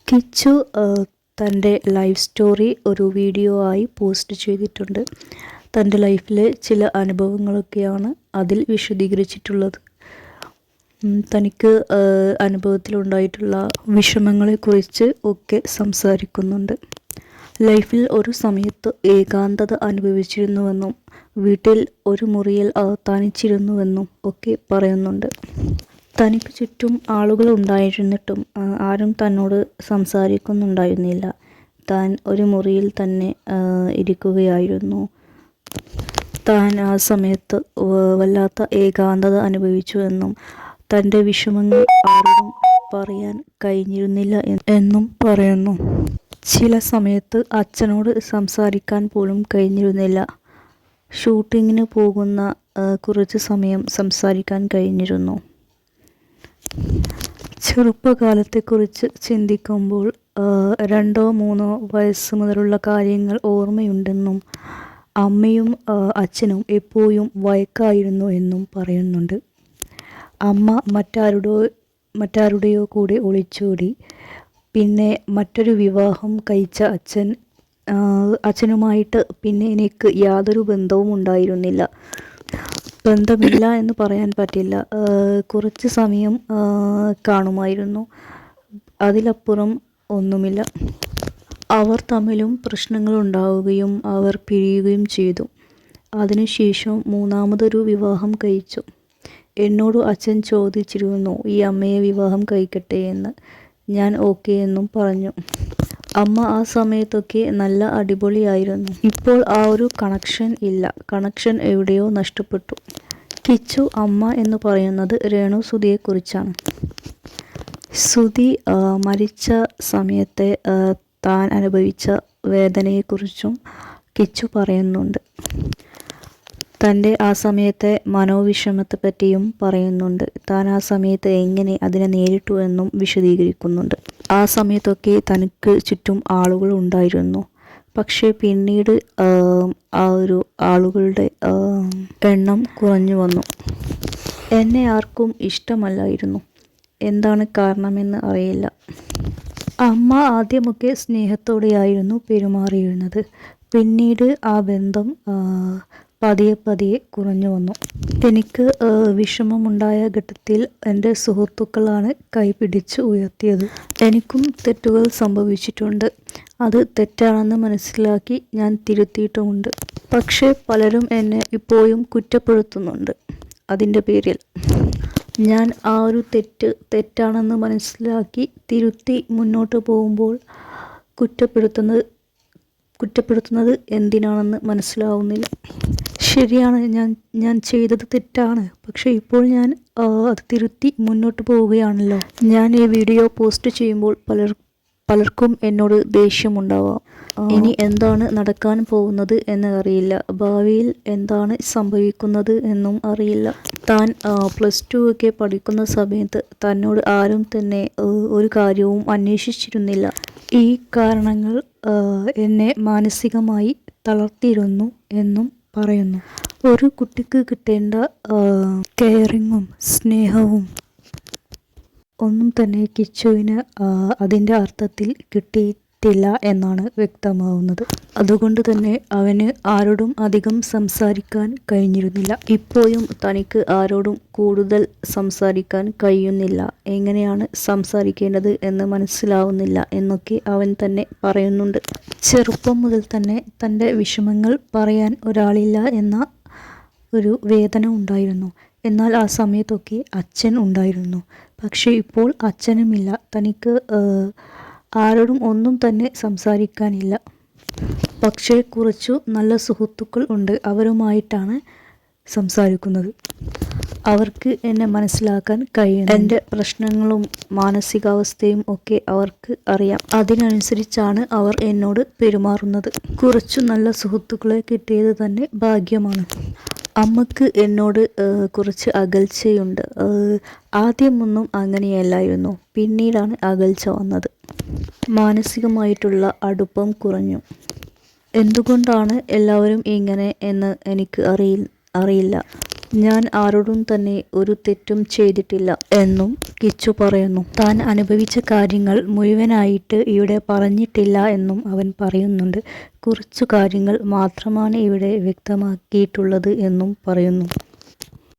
കിച്ചു തൻ്റെ life story ഒരു video ആയി പോസ്റ്റ് ചെയ്തിട്ടുണ്ട്. തൻ്റെ ലൈഫിലെ ചില അനുഭവങ്ങളൊക്കെയാണ് അതിൽ വിശദീകരിച്ചിട്ടുള്ളത്. തനിക്ക് അനുഭവത്തിലുണ്ടായിട്ടുള്ള വിഷമങ്ങളെക്കുറിച്ച് ഒക്കെ സംസാരിക്കുന്നുണ്ട്. ലൈഫിൽ ഒരു സമയത്ത് ഏകാന്തത അനുഭവിച്ചിരുന്നുവെന്നും വീട്ടിൽ ഒരു മുറിയിൽ തനിച്ചിരുന്നുവെന്നും ഒക്കെ പറയുന്നുണ്ട്. തനിക്ക് ചുറ്റും ആളുകൾ ഉണ്ടായിരുന്നിട്ടും ആരും തന്നോട് സംസാരിക്കുന്നുണ്ടായിരുന്നില്ല. താൻ ഒരു മുറിയിൽ തന്നെ ഇരിക്കുകയായിരുന്നു. താൻ ആ സമയത്ത് വല്ലാത്ത ഏകാന്തത അനുഭവിച്ചുവെന്നും തൻ്റെ വിഷമങ്ങൾ ആരോടും പറയാൻ കഴിഞ്ഞിരുന്നില്ല എന്നും പറയുന്നു. ചില സമയത്ത് അച്ഛനോട് സംസാരിക്കാൻ പോലും കഴിഞ്ഞിരുന്നില്ല. ഷൂട്ടിങ്ങിന് പോകുന്ന കുറച്ച് സമയം സംസാരിക്കാൻ കഴിഞ്ഞിരുന്നു. ചെറുപ്പകാലത്തെക്കുറിച്ച് ചിന്തിക്കുമ്പോൾ 2-3 വയസ്സ് മുതലുള്ള കാര്യങ്ങൾ ഓർമ്മയുണ്ടെന്നും അമ്മയും അച്ഛനും എപ്പോഴും വഴക്കായിരുന്നു എന്നും പറയുന്നുണ്ട്. അമ്മ മറ്റാരുടെയോ കൂടെ ഒളിച്ചോടി. പിന്നെ മറ്റൊരു വിവാഹം കഴിച്ച അച്ഛനുമായിട്ട് പിന്നെ എനിക്ക് യാതൊരു ബന്ധവും ഉണ്ടായിരുന്നില്ല. ബന്ധമില്ല എന്ന് പറയാൻ പറ്റില്ല. കുറച്ച് സമയം കാണുമായിരുന്നു, അതിലപ്പുറം ഒന്നുമില്ല. അവർ തമ്മിലും പ്രശ്നങ്ങളുണ്ടാവുകയും അവർ പിരിയുകയും ചെയ്തു. അതിനുശേഷം 3ാമതൊരു വിവാഹം കഴിച്ചു. എന്നോട് അച്ഛൻ ചോദിച്ചിരുന്നു ഈ അമ്മയെ വിവാഹം കഴിക്കട്ടെ എന്ന്. ഞാൻ ഓക്കെ എന്നും പറഞ്ഞു. അമ്മ ആ സമയത്തൊക്കെ നല്ല അടിപൊളിയായിരുന്നു. ഇപ്പോൾ ആ ഒരു കണക്ഷൻ ഇല്ല. കണക്ഷൻ എവിടെയോ നഷ്ടപ്പെട്ടു. കിച്ചു അമ്മ എന്ന് പറയുന്നത് രേണു സുധിയെക്കുറിച്ചാണ്. സുധി മരിച്ച സമയത്തെ താൻ അനുഭവിച്ച വേദനയെക്കുറിച്ചും കിച്ചു പറയുന്നുണ്ട്. തൻ്റെ ആ സമയത്തെ മനോവിഷമത്തെപ്പറ്റിയും പറയുന്നുണ്ട്. താൻ ആ സമയത്ത് എങ്ങനെ അതിനെ നേരിട്ടു എന്നും വിശദീകരിക്കുന്നുണ്ട്. ആ സമയത്തൊക്കെ തനിക്ക് ചുറ്റും ആളുകൾ ഉണ്ടായിരുന്നു. പക്ഷേ പിന്നീട് ആ ഒരു ആളുകളുടെ എണ്ണം കുറഞ്ഞു വന്നു. എന്നെ ആർക്കും ഇഷ്ടമല്ലായിരുന്നു. എന്താണ് കാരണമെന്ന് അറിയില്ല. അമ്മ ആദ്യമൊക്കെ സ്നേഹത്തോടെയായിരുന്നു പെരുമാറിയിരുന്നത്. പിന്നീട് ആ ബന്ധം പതിയെ കുറഞ്ഞു വന്നു. എനിക്ക് വിഷമമുണ്ടായ ഘട്ടത്തിൽ എൻ്റെ സുഹൃത്തുക്കളാണ് കൈപിടിച്ച് ഉയർത്തിയത്. എനിക്കും തെറ്റുകൾ സംഭവിച്ചിട്ടുണ്ട്. അത് തെറ്റാണെന്ന് മനസ്സിലാക്കി ഞാൻ തിരുത്തിയിട്ടുമുണ്ട്. പക്ഷേ പലരും എന്നെ ഇപ്പോഴും കുറ്റപ്പെടുത്തുന്നുണ്ട്. അതിൻ്റെ പേരിൽ ഞാൻ ആ ഒരു തെറ്റാണെന്ന് മനസ്സിലാക്കി തിരുത്തി മുന്നോട്ട് പോകുമ്പോൾ കുറ്റപ്പെടുത്തുന്നത് എന്തിനാണെന്ന് മനസ്സിലാവുന്നില്ല. ശരിയാണ്, ഞാൻ ചെയ്തത് തെറ്റാണ്. പക്ഷേ ഇപ്പോൾ ഞാൻ അത് തിരുത്തി മുന്നോട്ട് പോവുകയാണല്ലോ. ഞാൻ ഈ വീഡിയോ പോസ്റ്റ് ചെയ്യുമ്പോൾ പലർക്കും എന്നോട് ദേഷ്യമുണ്ടാവാം. ഇനി എന്താണ് നടക്കാൻ പോകുന്നത് എന്ന് അറിയില്ല. ഭാവിയിൽ എന്താണ് സംഭവിക്കുന്നത് എന്നും അറിയില്ല. താൻ +2 ഒക്കെ പഠിക്കുന്ന സമയത്ത് തന്നോട് ആരും തന്നെ ഒരു കാര്യവും അന്വേഷിച്ചിരുന്നില്ല. ഈ കാരണങ്ങൾ എന്നെ മാനസികമായി തളർത്തിയിരുന്നു എന്നും പറയുന്നു. ഒരു കുട്ടിക്ക് കിട്ടേണ്ട കെയറിങ്ങും സ്നേഹവും ഒന്നും തന്നെ കിച്ചുവിന് അതിൻ്റെ അർത്ഥത്തിൽ കിട്ടിയിട്ടില്ല എന്നാണ് വ്യക്തമാവുന്നത്. അതുകൊണ്ട് തന്നെ അവന് ആരോടും അധികം സംസാരിക്കാൻ കഴിഞ്ഞിരുന്നില്ല. ഇപ്പോഴും തനിക്ക് ആരോടും കൂടുതൽ സംസാരിക്കാൻ കഴിയുന്നില്ല. എങ്ങനെയാണ് സംസാരിക്കേണ്ടത് എന്ന് മനസ്സിലാവുന്നില്ല എന്നൊക്കെ അവൻ തന്നെ പറയുന്നുണ്ട്. ചെറുപ്പം മുതൽ തന്നെ തൻ്റെ വിഷമങ്ങൾ പറയാൻ ഒരാളില്ല എന്ന ഒരു വേദന ഉണ്ടായിരുന്നു. എന്നാൽ ആ സമയത്തൊക്കെ അച്ഛൻ ഉണ്ടായിരുന്നു. പക്ഷേ ഇപ്പോൾ അച്ഛനുമില്ല. തനിക്ക് ആരോടും ഒന്നും തന്നെ സംസാരിക്കാനില്ല. പക്ഷേ കുറച്ചു നല്ല സുഹൃത്തുക്കൾ ഉണ്ട്. അവരുമായിട്ടാണ് സംസാരിക്കുന്നത്. അവർക്ക് എന്നെ മനസ്സിലാക്കാൻ കഴിയും. എൻ്റെ പ്രശ്നങ്ങളും മാനസികാവസ്ഥയും ഒക്കെ അവർക്ക് അറിയാം. അതിനനുസരിച്ചാണ് അവർ എന്നോട് പെരുമാറുന്നത്. കുറച്ചു നല്ല സുഹൃത്തുക്കളെ കിട്ടിയത് തന്നെ ഭാഗ്യമാണ്. അമ്മക്ക് എന്നോട് കുറച്ച് അകൽച്ചയുണ്ട്. ആദ്യമൊന്നും അങ്ങനെയല്ലായിരുന്നു. പിന്നീടാണ് അകൽച്ച വന്നത്. മാനസികമായിട്ടുള്ള അടുപ്പം കുറഞ്ഞു. എന്തുകൊണ്ടാണ് എല്ലാവരും ഇങ്ങനെ എന്ന് എനിക്ക് അറിയില്ല. ഞാൻ ആരോടും തന്നെ ഒരു തെറ്റും ചെയ്തിട്ടില്ല എന്നും കിച്ചു പറയുന്നു. താൻ അനുഭവിച്ച കാര്യങ്ങൾ മുഴുവനായിട്ട് ഇവിടെ പറഞ്ഞിട്ടില്ല എന്നും അവൻ പറയുന്നുണ്ട്. കുറച്ചു കാര്യങ്ങൾ മാത്രമാണ് ഇവിടെ വ്യക്തമാക്കിയിട്ടുള്ളത് എന്നും പറയുന്നു.